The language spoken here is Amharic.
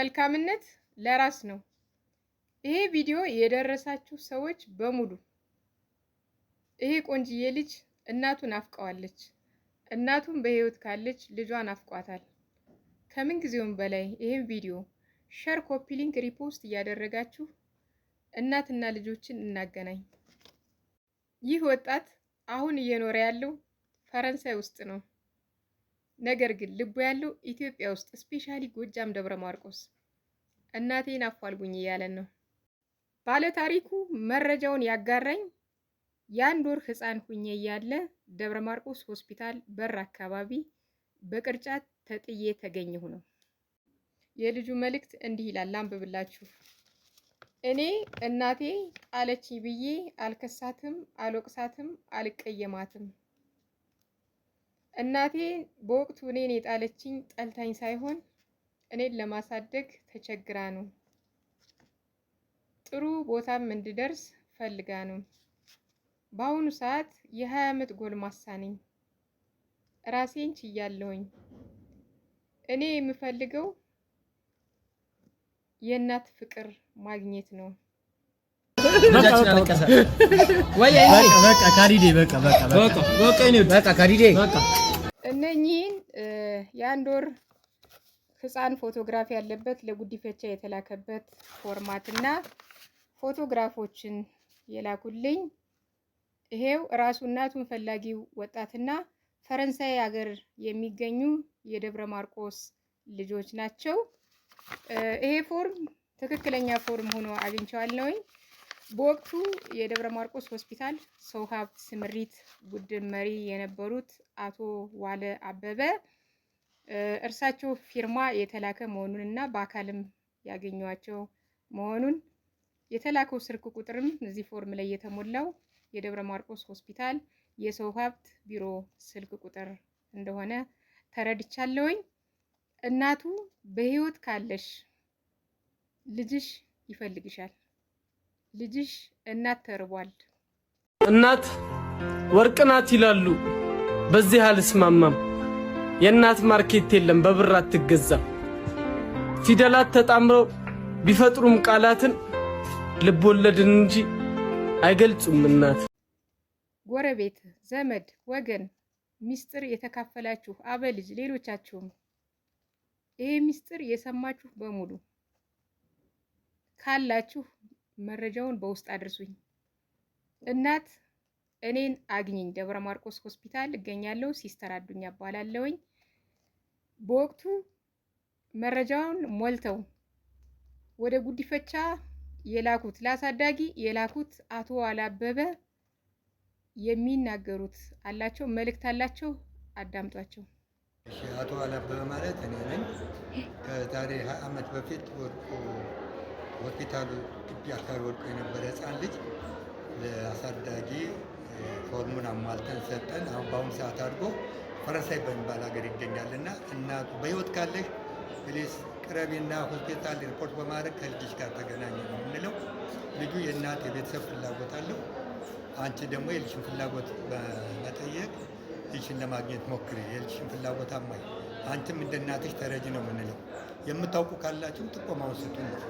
መልካምነት ለራስ ነው። ይሄ ቪዲዮ የደረሳችሁ ሰዎች በሙሉ ይሄ ቆንጅዬ ልጅ እናቱን አፍቀዋለች። እናቱን በህይወት ካለች ልጇን አፍቋታል። ከምን ጊዜውም በላይ ይሄን ቪዲዮ ሼር፣ ኮፒ ሊንክ፣ ሪፖስት እያደረጋችሁ እናትና ልጆችን እናገናኝ። ይህ ወጣት አሁን እየኖረ ያለው ፈረንሳይ ውስጥ ነው። ነገር ግን ልቡ ያለው ኢትዮጵያ ውስጥ ስፔሻሊ ጎጃም ደብረ ማርቆስ እናቴን አፋልጉኝ እያለን ነው። ባለ ታሪኩ መረጃውን ያጋራኝ የ1 ወር ህፃን ሁኜ እያለ ደብረ ማርቆስ ሆስፒታል በር አካባቢ በቅርጫት ተጥዬ ተገኘሁ ነው። የልጁ መልእክት እንዲህ ይላል፣ አንብብላችሁ። እኔ እናቴ ጣለችኝ ብዬ አልከሳትም፣ አልወቅሳትም፣ አልቀየማትም። እናቴ በወቅቱ እኔን የጣለችኝ ጠልታኝ ሳይሆን እኔን ለማሳደግ ተቸግራ ነው። ጥሩ ቦታም እንድደርስ ፈልጋ ነው። በአሁኑ ሰዓት የ20 ዓመት ጎልማሳ ነኝ። ራሴን ችያለሁኝ። እኔ የምፈልገው የእናት ፍቅር ማግኘት ነው። እነኚህን የ1 ወር ህፃን ፎቶግራፍ ያለበት ለጉዲፈቻ የተላከበት ፎርማት እና ፎቶግራፎችን የላኩልኝ ይሄው ራሱ እናቱን ፈላጊው ወጣትና ፈረንሳይ ሀገር የሚገኙ የደብረ ማርቆስ ልጆች ናቸው። ይሄ ፎርም ትክክለኛ ፎርም ሆኖ አግኝቼዋለሁኝ። በወቅቱ የደብረ ማርቆስ ሆስፒታል ሰው ሀብት ስምሪት ቡድን መሪ የነበሩት አቶ ዋለ አበበ እርሳቸው ፊርማ የተላከ መሆኑን እና በአካልም ያገኟቸው መሆኑን የተላከው ስልክ ቁጥርም እዚህ ፎርም ላይ የተሞላው የደብረ ማርቆስ ሆስፒታል የሰው ሀብት ቢሮ ስልክ ቁጥር እንደሆነ ተረድቻለሁኝ። እናቱ በህይወት ካለሽ ልጅሽ ይፈልግሻል። ልጅሽ እናት ተርቧል። እናት ወርቅ ናት ይላሉ፣ በዚህ አልስማማም። የእናት ማርኬት የለም፣ በብር አትገዛም። ፊደላት ተጣምረው ቢፈጥሩም ቃላትን ልብ ወለድን እንጂ አይገልጹም እናት። ጎረቤት፣ ዘመድ፣ ወገን ሚስጥር የተካፈላችሁ አበልጅ ሌሎቻችሁም ይሄ ሚስጥር የሰማችሁ በሙሉ ካላችሁ መረጃውን በውስጥ አድርሱኝ። እናት እኔን አግኝኝ። ደብረ ማርቆስ ሆስፒታል እገኛለሁ። ሲስተር አዱኛ እባላለሁኝ። በወቅቱ መረጃውን ሞልተው ወደ ጉዲፈቻ የላኩት ለአሳዳጊ የላኩት አቶ አላበበ የሚናገሩት አላቸው፣ መልእክት አላቸው። አዳምጧቸው። አቶ አላበበ ማለት እኔ ነኝ። ከዛሬ 20 ዓመት በፊት ሆስፒታሉ ግቢ አካባቢ ወድቆ የነበረ ህፃን ልጅ ለአሳዳጊ ፎርሙን አሟልተን ሰጠን። አሁን በአሁኑ ሰዓት አድርጎ ፈረንሳይ በሚባል ሀገር ይገኛልና እናቱ በህይወት ካለሽ ፕሊስ ቅረቢና ሆስፒታል ሪፖርት በማድረግ ከልጅሽ ጋር ተገናኘ ነው የምንለው። ልጁ የእናት የቤተሰብ ፍላጎት አለው። አንቺ ደግሞ የልጅሽን ፍላጎት በመጠየቅ ልጅሽን ለማግኘት ሞክሪ። የልጅሽን ፍላጎት አማኝ፣ አንቺም እንደ እናትሽ ተረጂ ነው የምንለው። የምታውቁ ካላችሁ ጥቆማውን ስጡን ነው።